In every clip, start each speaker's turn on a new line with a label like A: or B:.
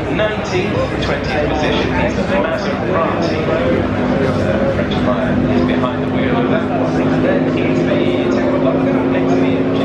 A: 19th, 20th position is the Maserati. French flyer is behind the wheel of that one. And then is the Temple logo next to the MG.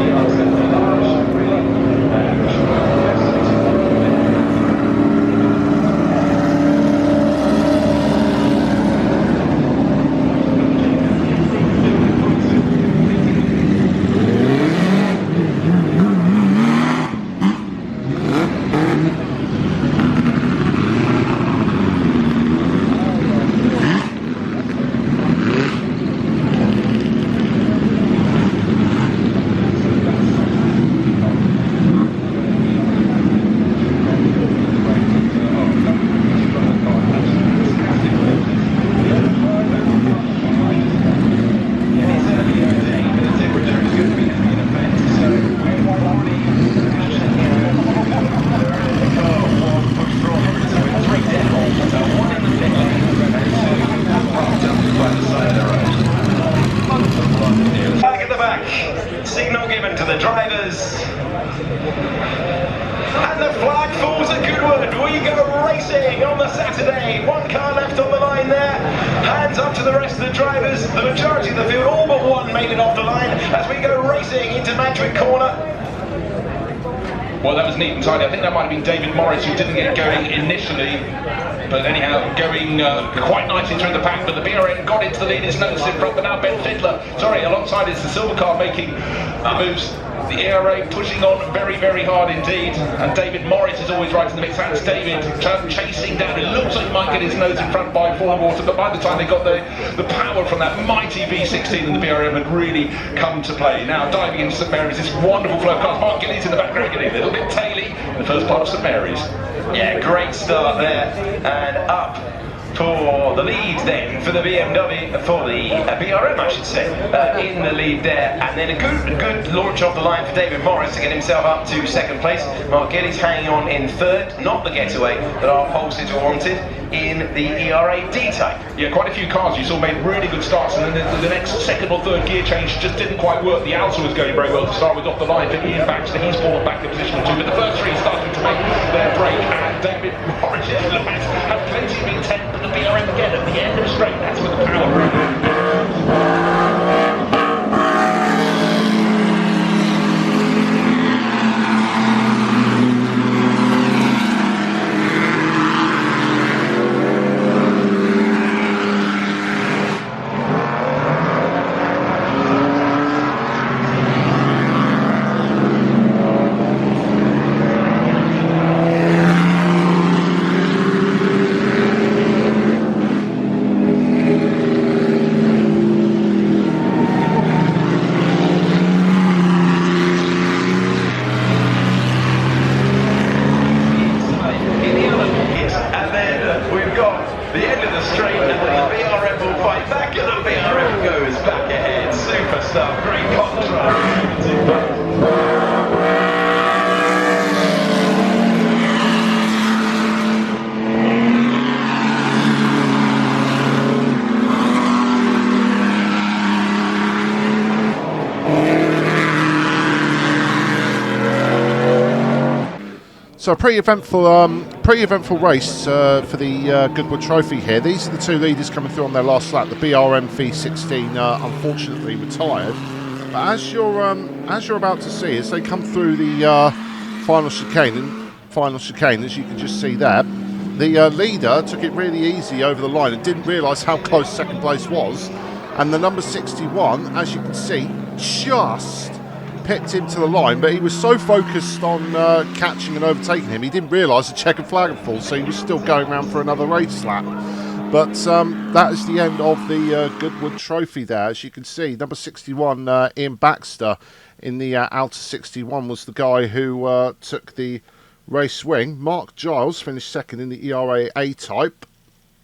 A: Signal given to the drivers. And the flag falls at Goodwood. We go racing on the Saturday. One car left on the line there. Hands up to the rest of the drivers. The majority of the field, all but one, made it off the line as we go racing into Madrid Corner.
B: Well, that was neat and tidy. I think that might have been David Morris who didn't get going initially. But anyhow, going quite nicely through the pack. But the BRM got into the lead. It's noticed in front. But now Ben Fiddler, alongside is the silver car making the moves. The ERA pushing on very, very hard indeed. And David Morris is always right in the mix. That's David chasing down. It looks like he might get his nose in front by Water. But by the time they got the power from that mighty V16 and the BRM had really come to play. Now diving into St Mary's, this wonderful flow of cars. Mark Gillies in the background getting a little bit taily in the first part of St Mary's.
A: Yeah, great start there, and up for the lead then for the BMW, for the BRM I should say, in the lead there, and then a good launch off the line for David Morris to get himself up to second place. Mark Gillies hanging on in third, not the getaway that our pole sitter wanted in the ERA D-type.
B: Yeah, quite a few cars you saw made really good starts, and then the next second or third gear change just didn't quite work. The Alta was going very well to start with off the line, but Ian Baxter, he's fallen back in position or two, but the first three starting to make their break, and David Morris had plenty of intent, but the BRM again at the end of straight, that's where the power.
C: So a pre-eventful race for the Goodwood Trophy here. These are the two leaders coming through on their last lap. The BRM V16 unfortunately retired, but as you're about to see, as they come through the final chicane, as you can just see there, the leader took it really easy over the line and didn't realise how close second place was, and the number 61, as you can see, just picked him to the line, but he was so focused on catching and overtaking him, he didn't realise the checkered flag had fallen, so he was still going around for another race lap. But that is the end of the Goodwood Trophy there. As you can see, number 61, Ian Baxter, in the Alta 61, was the guy who took the race wing. Mark Giles finished second in the ERA A-type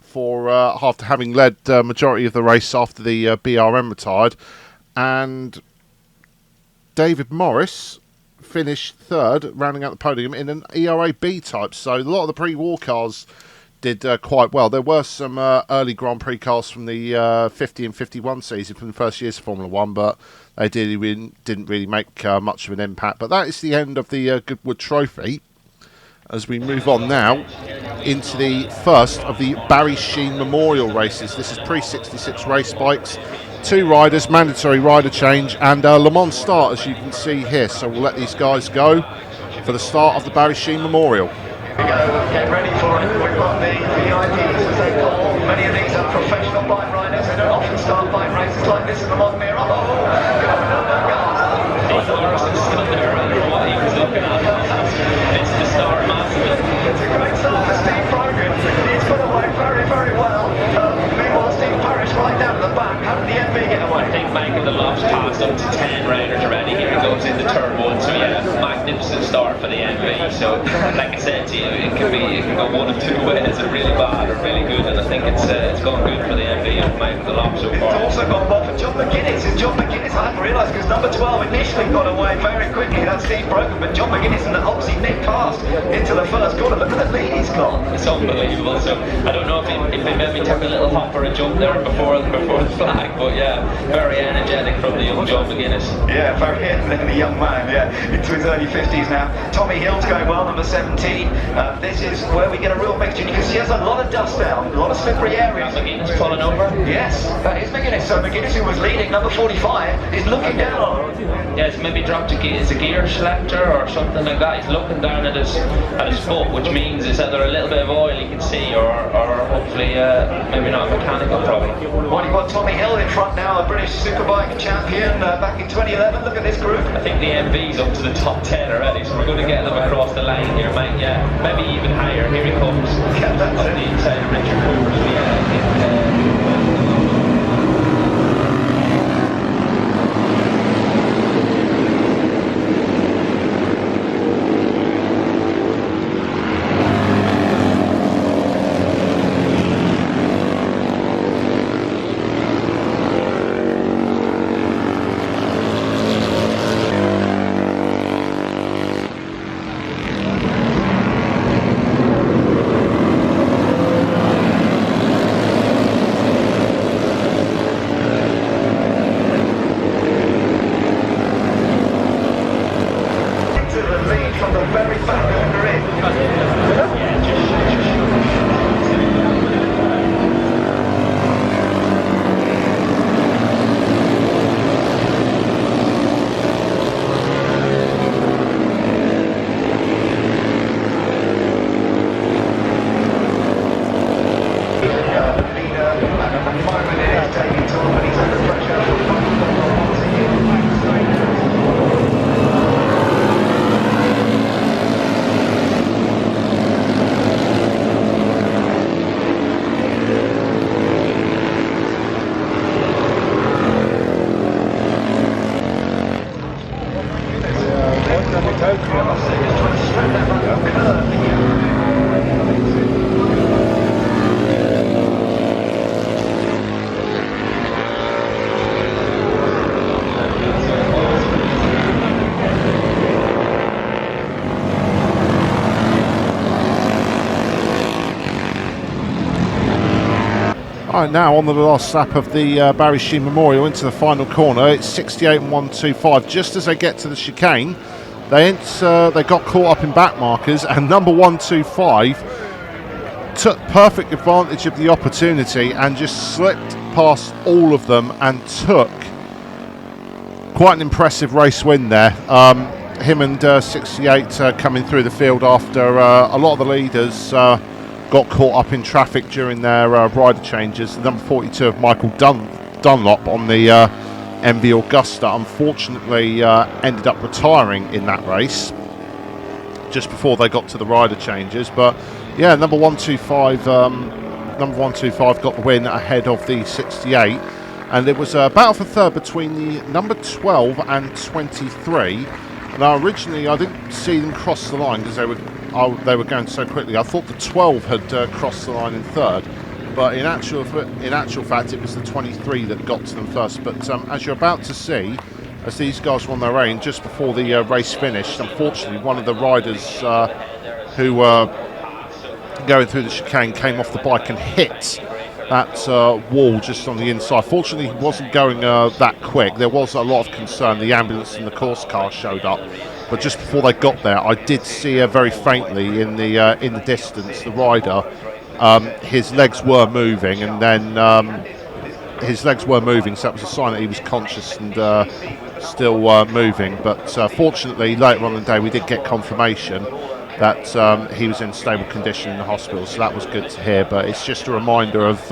C: for after having led the majority of the race after the BRM retired, and David Morris finished third, rounding out the podium, in an ERA B-type. So a lot of the pre-war cars did quite well. There were some early Grand Prix cars from the 50 and 51 season from the first years of Formula 1, but they didn't really make much of an impact. But that is the end of the Goodwood Trophy. as we move on now into the first of the Barry Sheen Memorial races. This is pre-66 race bikes, 2 riders, mandatory rider change, and Le Mans start, as you can see here. So we'll let these guys go for the start of the Barry Sheen Memorial.
D: We go, get ready for it. We've got the VIPs as they call. Many of these are professional bike riders. They don't often start bike races like this in the modern era.
E: It's the start massively.
D: It's a great start for Steve Brogan. He's put away very, very well. Meanwhile, Steve Parrish right down at the back. How did the MV get away?
E: I think making the laps passed up to 10 riders already. Here he goes into turn 1. So yeah, magnificent start for the MV. So like I said to you, it can go one of 2 ways, really bad or really good, and I think it's gone good for the MV and making the lap so far.
D: It's also gone well for John McGuinness. And John McGuinness, I hadn't realised, because number 12 initially got away very quickly. That's Steve Brogan, but John McGuinness and obviously nicked past into the first corner. Look at the lead he's got.
E: It's unbelievable. So I don't know if they maybe took a little hop or a jump there before the flag, but yeah, very energetic from the young John McGuinness.
D: Yeah, very energetic, the young man, yeah, into his early 50s now. Tommy Hill's going well, number 17. This is where we get a real mixture. You can see there's a lot of dust down, a lot of slippery areas.
E: McGuinness falling over?
D: Yes, that is McGuinness. So McGuinness, who was leading, number 45, is looking down.
E: Yeah, it's maybe dropped a gear selector or something like that. He's looking down at his foot, which means it's either a little bit of oil you can see, or hopefully maybe not a mechanical problem.
D: Well, you've got Tommy Hill in front now, a British Superbike champion back in 2011. Look at this group.
E: I think the MV's up to the top 10 already, so we're going to get them across the line here, mate. Yeah, maybe even higher. Here he comes.
D: Yeah, that's
E: on
D: it.
E: the inside of Richard Cooper's.
C: Right, now on the last lap of the Barry Sheen Memorial into the final corner. It's 68 and 125. Just as they get to the chicane, they got caught up in back markers, and number 125 took perfect advantage of the opportunity and just slipped past all of them and took quite an impressive race win there. Him and 68 coming through the field after a lot of the leaders got caught up in traffic during their rider changes. The number 42 of Michael Dunlop on the MV Augusta unfortunately ended up retiring in that race just before they got to the rider changes. But yeah, number 125 got the win ahead of the 68, and it was a battle for third between the number 12 and 23. Now originally I didn't see them cross the line because they were going so quickly. I thought the 12 had crossed the line in third, but in actual fact it was the 23 that got to them first. But as you're about to see, as these guys were on their own just before the race finished, unfortunately one of the riders who were going through the chicane came off the bike and hit wall just on the inside. Fortunately, he wasn't going that quick. There was a lot of concern. The ambulance and the course car showed up, but just before they got there, I did see very faintly in the distance the rider. His legs were moving, and then his legs were moving, so that was a sign that he was conscious and still moving. But fortunately, later on in the day, we did get confirmation that he was in stable condition in the hospital, so that was good to hear. But it's just a reminder of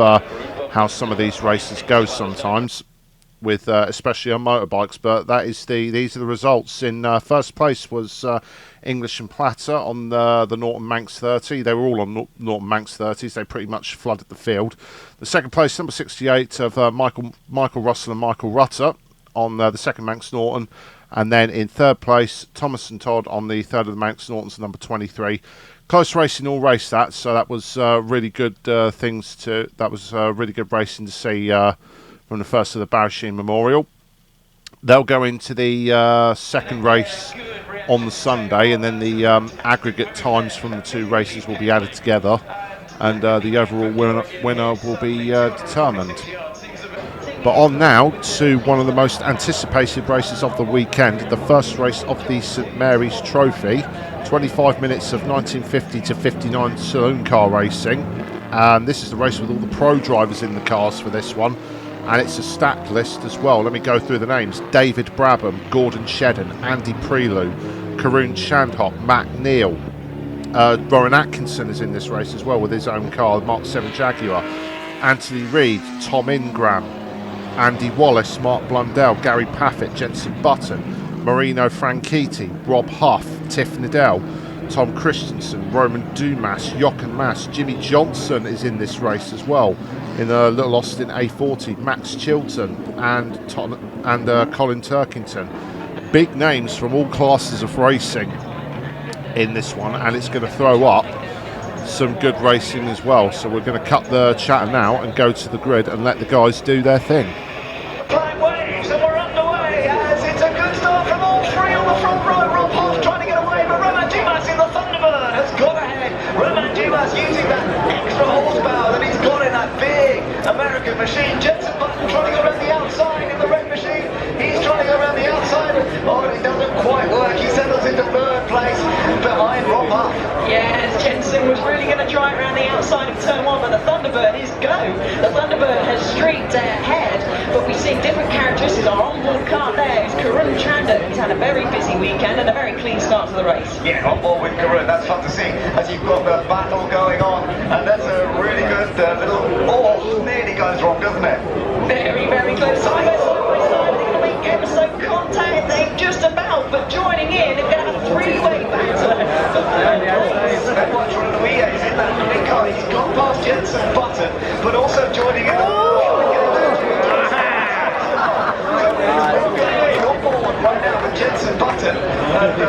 C: how some of these races go sometimes, with especially on motorbikes. But these are the results. In first place was English and Platter on the Norton Manx 30. They were all on Norton Manx 30s. They pretty much flooded the field. The second place, number 68 of Michael Russell and Michael Rutter on the second Manx Norton. And then in third place, Thomas and Todd on the third of the Manx Nortons, number 23. Close racing all race that, so that was really good that was really good racing to see from the first of the Sheen Memorial. They'll go into the second race on the Sunday, and then the aggregate times from the two races will be added together, and the overall winner will be determined. But on now to one of the most anticipated races of the weekend, the first race of the St Mary's Trophy, 25 minutes of 1950 to 59 saloon car racing, and this is the race with all the pro drivers in the cars for this one, and it's a stacked list as well. Let me go through the names: David Brabham, Gordon Shedden, Andy Prelude, Karun Chandhok, Matt Neal. Rowan Atkinson is in this race as well with his own car, Mark 7 Jaguar. Anthony Reid, Tom Ingram, Andy Wallace, Mark Blundell, Gary Paffett, Jensen Button, Marino Franchitti, Rob Huff, Tiff Nadell, Tom Christensen, Roman Dumas, Jochen Mass. Jimmy Johnson is in this race as well in a Little Austin A40, Max Chilton and Colin Turkington. Big names from all classes of racing in this one, and it's going to throw up some good racing as well. So we're going to cut the chatter now and go to the grid and let the guys do their thing.
D: Flying waves, and we're underway as it's a good start from all three on the front row. Rob Hoff trying to get away, but Roman Dumas in the Thunderbird has got ahead. Roman Dumas using that extra horsepower that he's got in that big American machine. Jensen Button trying to go around the outside in the red machine. He's trying to go around the outside. Oh, it doesn't quite work. He settles into third place behind Rob Huff.
F: Yes, Jensen was really going to try it around the outside of turn one, but the Thunderbird is go. The Thunderbird has streaked ahead, but we see different characteristics. Our onboard car there is Karun Chandhok. He's had a very busy weekend and a very clean start to the race.
D: Yeah, on board with Karun. That's fun to see as you've got the battle going on, and that's a really good little. Oh, nearly goes wrong, doesn't it?
F: Very, very close. Side by side, they're going to make ever so contact. They just about, but joining in, they're going to have a three-way battle.
D: He's in that big car. He's gone past Jensen Button, but also joining in. Right now with Jensen Button and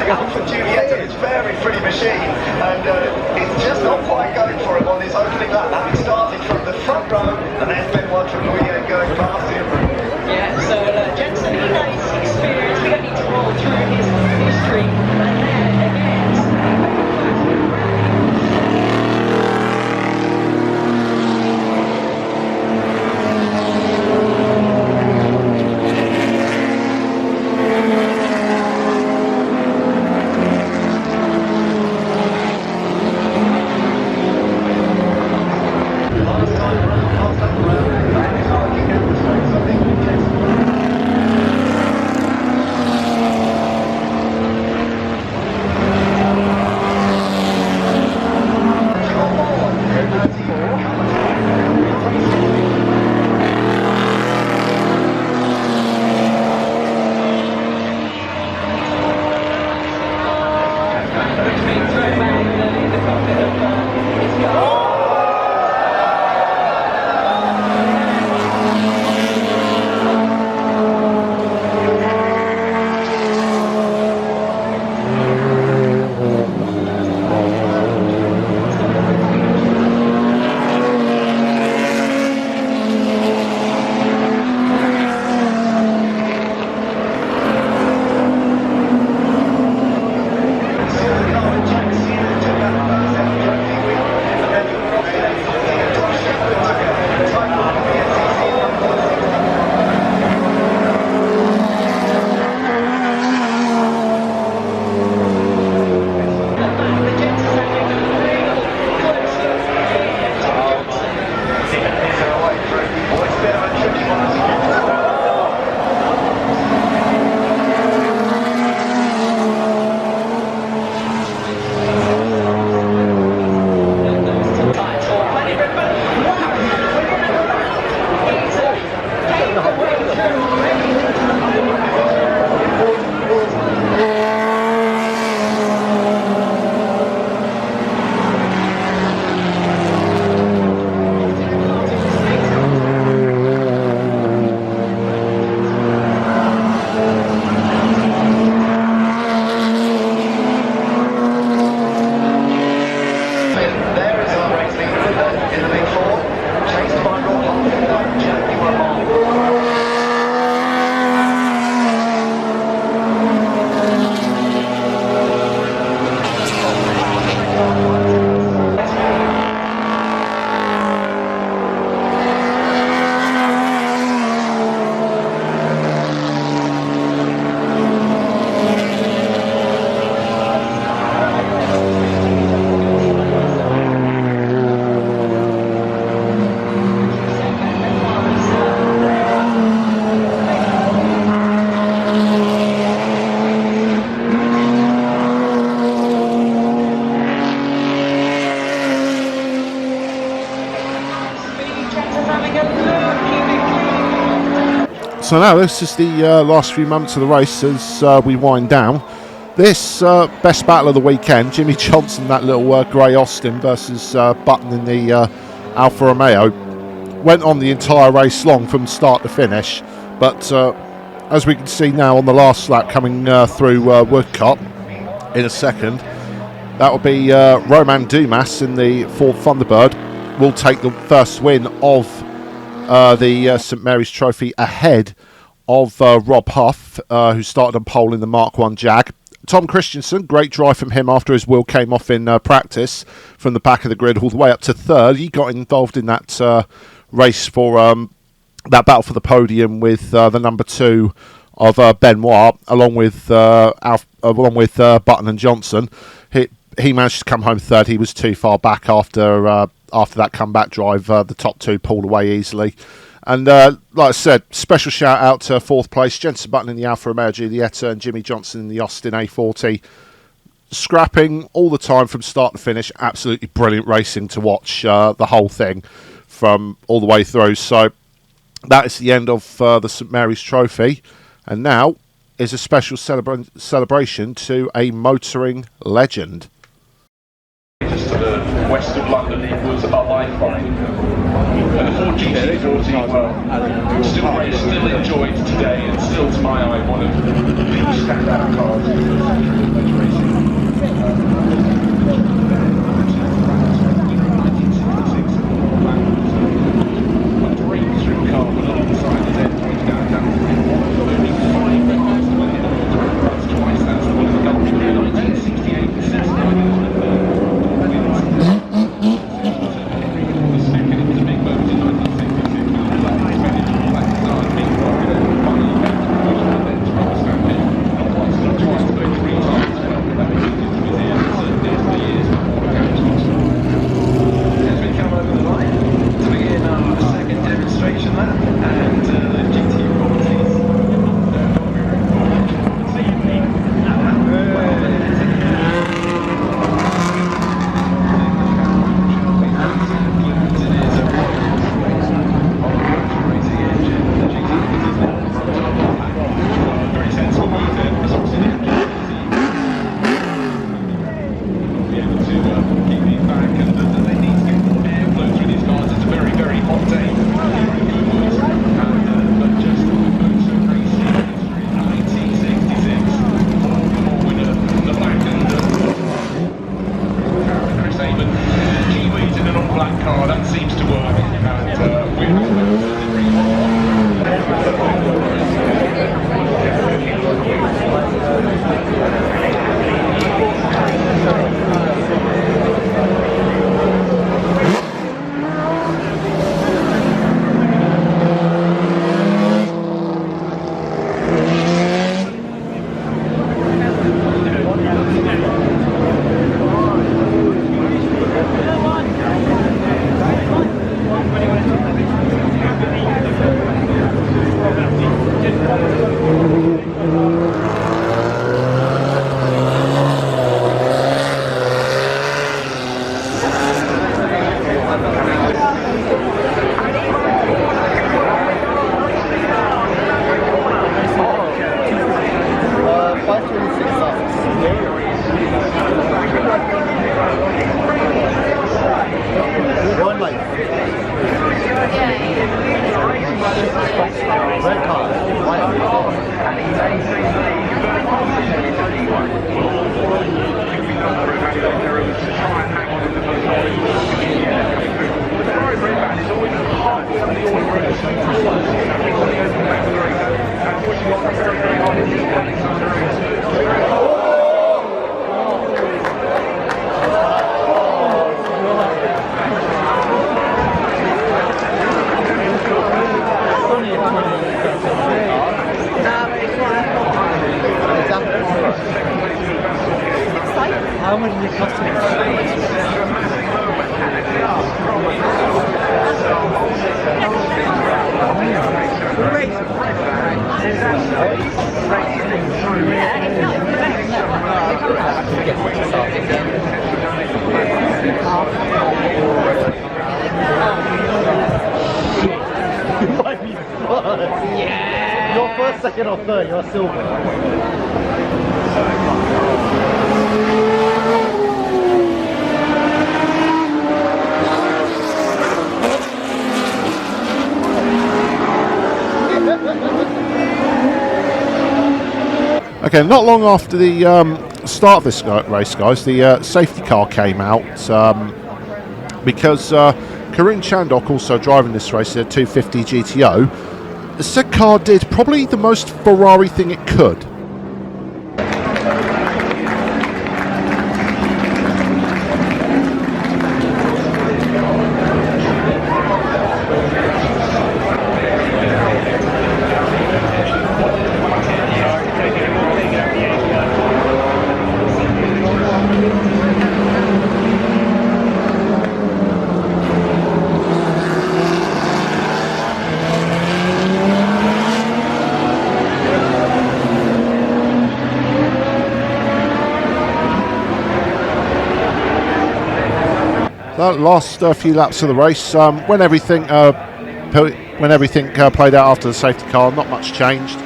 D: Alpha Julietta, it's very pretty machine, and it's just not quite going for him on this opening lap, having started from the front row and then been one from Louis going past him.
F: Yeah, so Jensen, he knows his experience. We don't need to roll through his history. And there again.
D: Last time around, past that road, that car can get the straight, so I think
C: So now this is the last few moments of the race as we wind down. This best battle of the weekend, Jimmy Johnson, that little grey Austin versus Button in the Alfa Romeo, went on the entire race long from start to finish. But as we can see now on the last lap coming through Woodcott in a second, that will be Romain Dumas in the Ford Thunderbird will take the first win of the St Mary's Trophy ahead of Rob Huff, who started on pole in the Mark 1 Jag. Tom Christensen, great drive from him after his wheel came off in practice from the back of the grid all the way up to third. He got involved in that race for that battle for the podium with the number 2 of Benoit, along with Button and Johnson. He managed to come home third. He was too far back after that comeback drive. The top 2 pulled away easily. And like I said, special shout out to 4th place, Jenson Button in the Alfa Romeo Giulietta and Jimmy Johnson in the Austin A40. Scrapping all the time from start to finish. Absolutely brilliant racing to watch the whole thing from all the way through. So that is the end of the St Mary's Trophy. And now is a special celebration to a motoring legend.
B: Just to the west of London, it was a lifeline. And the Ford GT40, well, still enjoyed today, and still to my eye one of the standout cars in motor racing. A breakthrough car alongside his end pointed out down only 5 records to win it. That's twice, that's the one of the gold in 1968 and 69.
G: How much does it cost me?
D: Yeah!
G: not third, you're silver.
C: Okay, not long after the start of this race, guys, the safety car came out because Karun Chandok, also driving this race at 250 GTO, the said car did probably the most Ferrari thing it could. Last few laps of the race, when everything played out after the safety car, not much changed.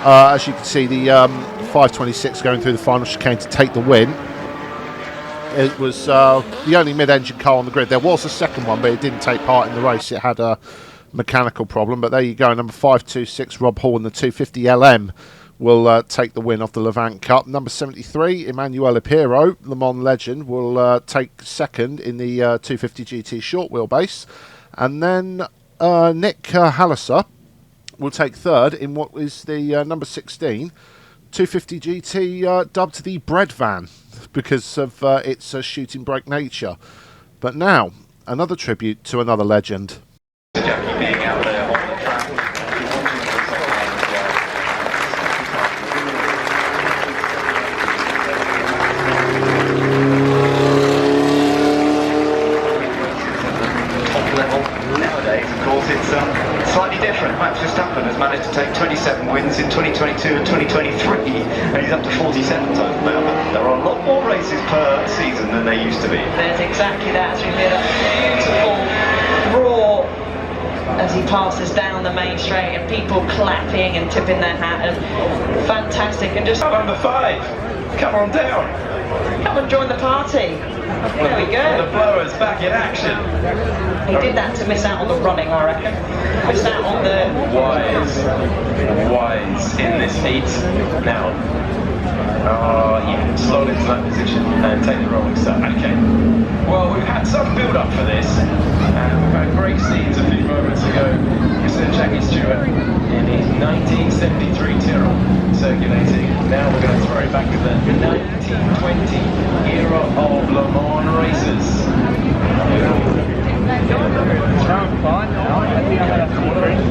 C: As you can see, the 526 going through the final chicane to take the win. It was the only mid-engine car on the grid. There was a second one, but it didn't take part in the race. It had a mechanical problem. But there you go, number 526, Rob Hall in the 250 LM will take the win of the Lavant Cup. Number 73, Emmanuel Apiro, Le Mans legend, will take second in the 250 GT short wheelbase. And then Nick Hallisser will take third in what is the number 16 250 GT dubbed the bread van because of its shooting brake nature. But now, another tribute to another legend.
H: Jackie being out there on the track. Nowadays, of course, it's slightly different. Max Verstappen has managed to take 27 wins in 2022 and 2023, and he's up to 47 total now. But there are a lot more races per season than there used to be.
F: There's exactly that. As we hear that beautiful roar as he passes down the main straight, and people clapping and tipping their hat, and fantastic. And just
A: Number 5, come on down.
F: come and join the party. There we go.
A: The blowers back in action.
F: He did that to miss out on the running, I reckon. Missed out on the...
A: Wise in this heat. Now, you can slot into that position and take the rolling start. Okay. Well, we've had some build-up for this, and we've had great scenes a few moments ago. We saw Jackie Stewart in his 1973 Tyrrell circulating. Now we're going to throw it back to the 1920 era of Le Mans races.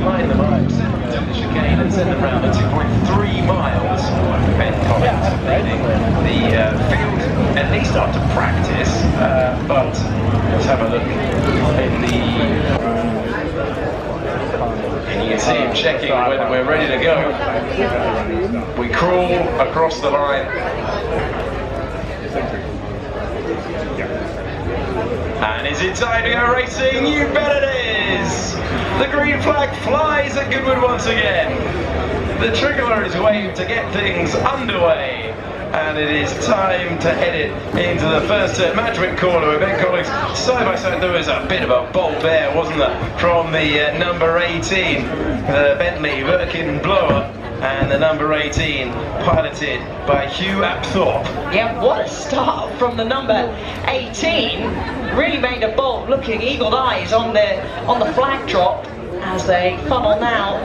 A: Line them up, send them to the chicane and send them round at 2.3 miles. Ben Collins leading the field, at least after practice, but let's have a look in the... And you can see him checking whether we're ready to go. We crawl across the line. And is it time to go racing? You bet it is! The green flag flies at Goodwood once again. The trigger is waved to get things underway. And it is time to head it into the first Madrid corner with Ben Collins side by side. There was a bit of a bolt there, wasn't there, from the number 18, the Bentley Birkin blower, and the number 18 piloted by Hugh Apthorpe.
F: Yeah, what a start from the number 18. Really made a bolt, looking eagle eyes on the flag drop as they funnel now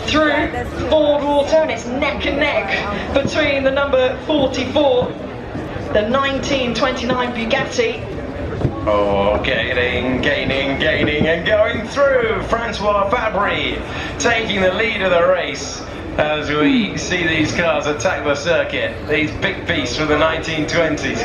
F: through Ford Water, and it's neck and neck between the number 44, the 1929 Bugatti.
A: Oh, gaining, and going through. Francois Fabry taking the lead of the race as we see these cars attack the circuit. These big beasts from the 1920s.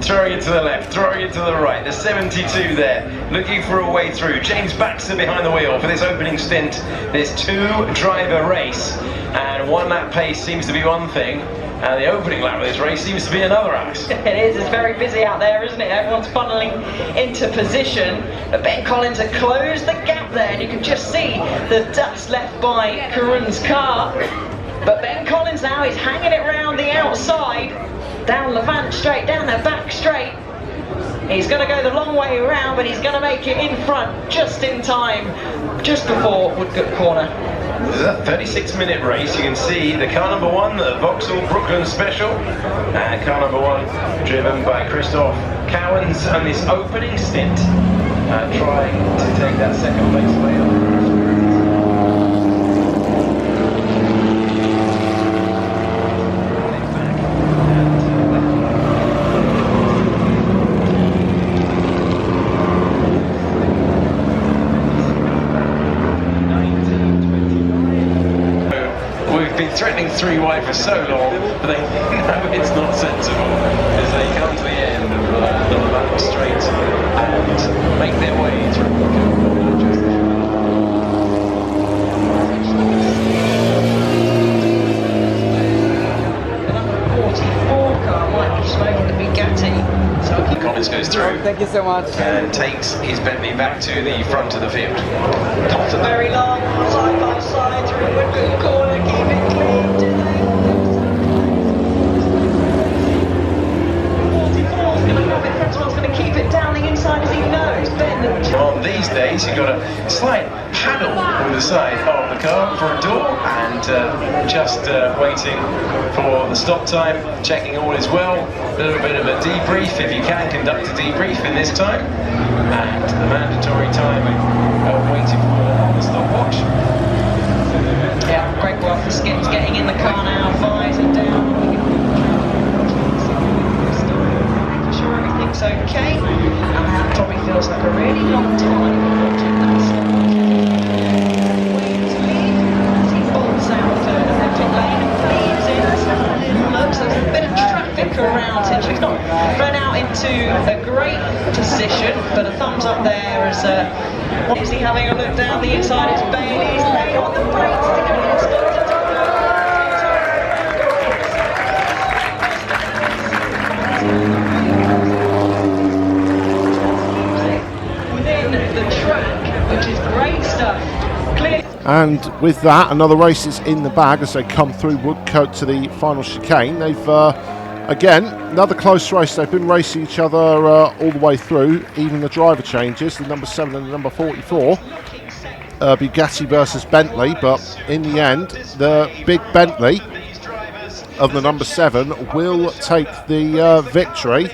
A: Throwing it to the left, throwing it to the right. The 72 there, looking for a way through. James Baxter behind the wheel for this opening stint. This two-driver race, and one lap pace seems to be one thing, and the opening lap of this race seems to be another, Alex.
F: It is, it's very busy out there, isn't it? Everyone's funneling into position. But Ben Collins had closed the gap there, and you can just see the dust left by Karun's car. But Ben Collins now is hanging it round the outside, down Lavant straight, down the back straight. He's going to go the long way around, but he's going to make it in front just in time, just before Woodcote corner.
A: This is a 36-minute race. You can see the car number 1, the Vauxhall Brooklands Special, and car number 1 driven by Christoph Cowens, and this opening stint trying to take that second place away. Threatening 3 wide for so long, but they know it's not sensible as they come to the end of the Lavant straight and make their way through.
F: 44 car might be smoking the Bugatti. So
A: Collins goes through.
G: Thank you so much.
A: And takes his Bentley back to the front of the field.
F: Not a very long side by side through Woodcote corner, keep it clean. 44's going to grab it, Frenchman's going to keep it down the inside as he knows.
A: On these days, you've got a slight paddle on the side of the car for a door, and just waiting for the stop time, checking all is well. A little bit of a debrief, if you can conduct a debrief in this time, and the mandatory timing waiting for the stopwatch.
F: Yeah, great work for Skips getting in the car now, visor down. Making sure everything's okay. And that probably feels like a really long time watching that stopwatch. Wayne's lead as he bolts out third of the pit lane and cleans in. Let's have a little look. So there's a bit of traffic around him. So he's not run out into a great position, but a thumbs up there as is he having a look down the inside as Bailey's laid on the brakes to get it started. Within the track, which is great stuff. Clear.
C: And with that, another race is in the bag as they come through Woodcote to the final chicane. They've again, another close race. They've been racing each other all the way through. Even the driver changes, the number 7 and the number 44. Bugatti versus Bentley, but in the end, the big Bentley of the number 7 will take the victory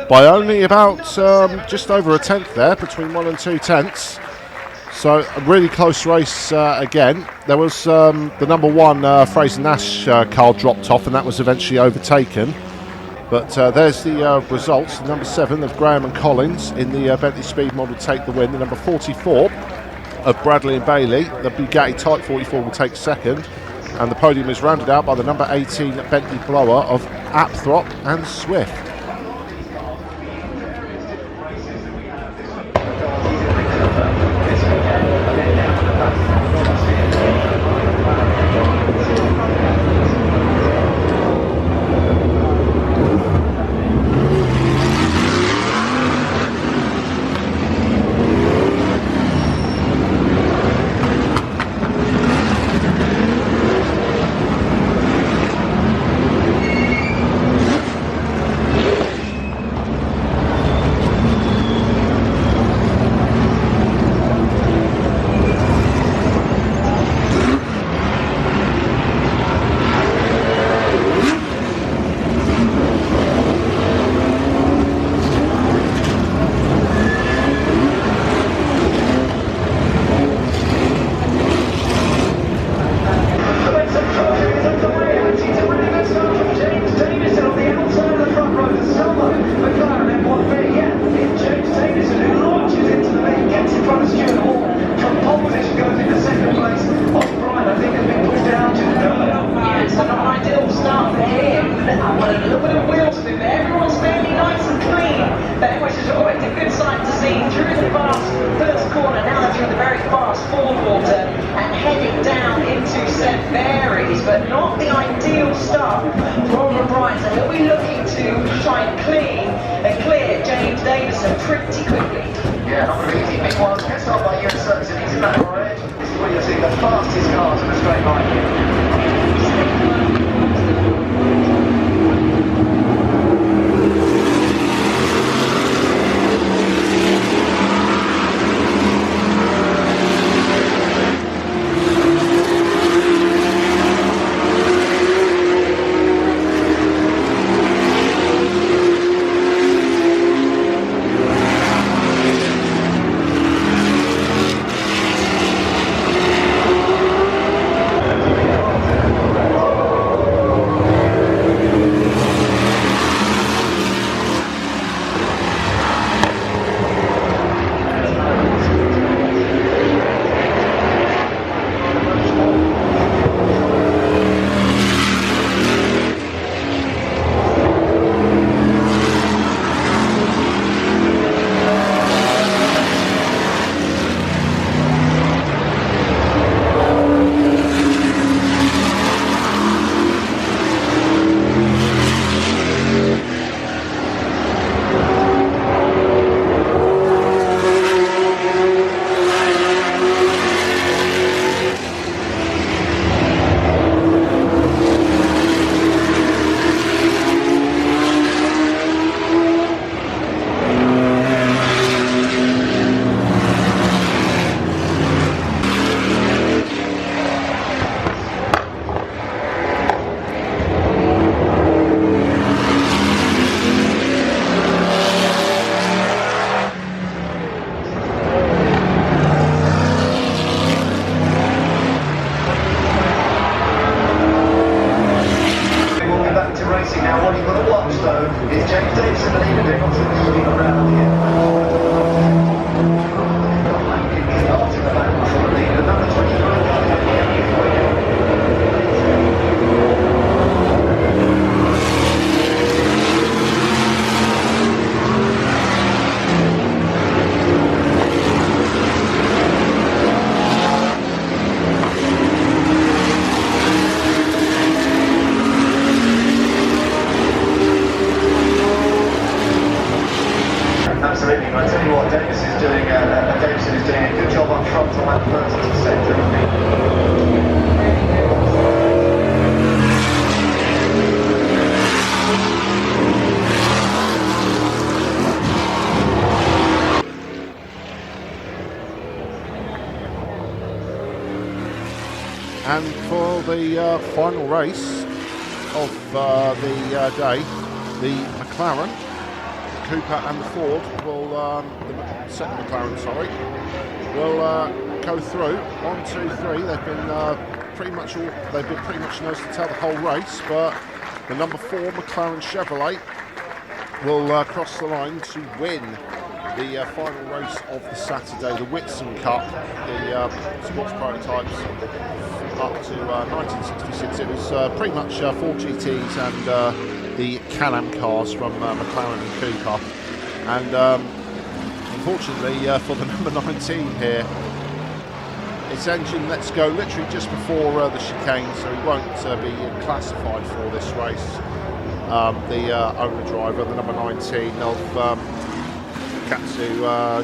C: by only about just over a tenth there, between 1 and 2 tenths. So a really close race again. There was the number 1 Fraser Nash car dropped off, and that was eventually overtaken. But there's the results. The number 7 of Graham and Collins in the Bentley Speed model take the win. The number 44 of Bradley and Bailey, the Bugatti Type 44, will take second. And the podium is rounded out by the number 18 Bentley Blower of Apthrop and Swift.
F: But not the ideal start for O'Brien, so he'll be looking to try and clear James Davison pretty quickly.
H: Yeah, not really easy. Meanwhile, gets off by Whitsun, and he's back on edge. This is where you'll see the fastest cars in a straight line. team. I tell you what, Davison is doing a good job up front on that first sector.
C: And for the final race of the day, the McLaren, the Cooper and the Ford will, the second McLaren, sorry, will go through. 1, 2, 3. They've been pretty much nose to tail the whole race, but the number 4 McLaren Chevrolet will cross the line to win the final race of the Saturday, the Whitsun Cup, the sports prototypes up to 1966. It was pretty much 4 GTs and the Can-Am cars from McLaren and Cooper. And unfortunately for the number 19 here, its engine lets go literally just before the chicane, so he won't be classified for this race. The owner driver, the number 19 of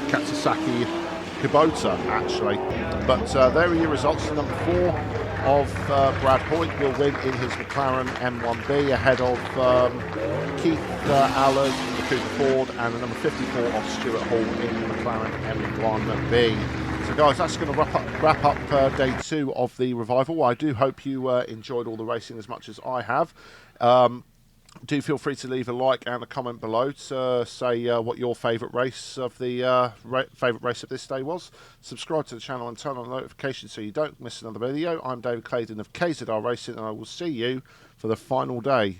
C: Katsusaki Kubota, actually. But there are your results. The number 4 of Brad Hoyt will win in his McLaren M1B ahead of Keith Allard in the Cooper Ford, and the number 54 of Stuart Hall in the McLaren M1B. So guys, that's going to wrap up day 2 of the revival. I do hope you enjoyed all the racing as much as I have. Do feel free to leave a like and a comment below to say what your favourite race of the favourite race of this day was. Subscribe to the channel and turn on notifications so you don't miss another video. I'm David Claydon of KZR Racing, and I will see you for the final day.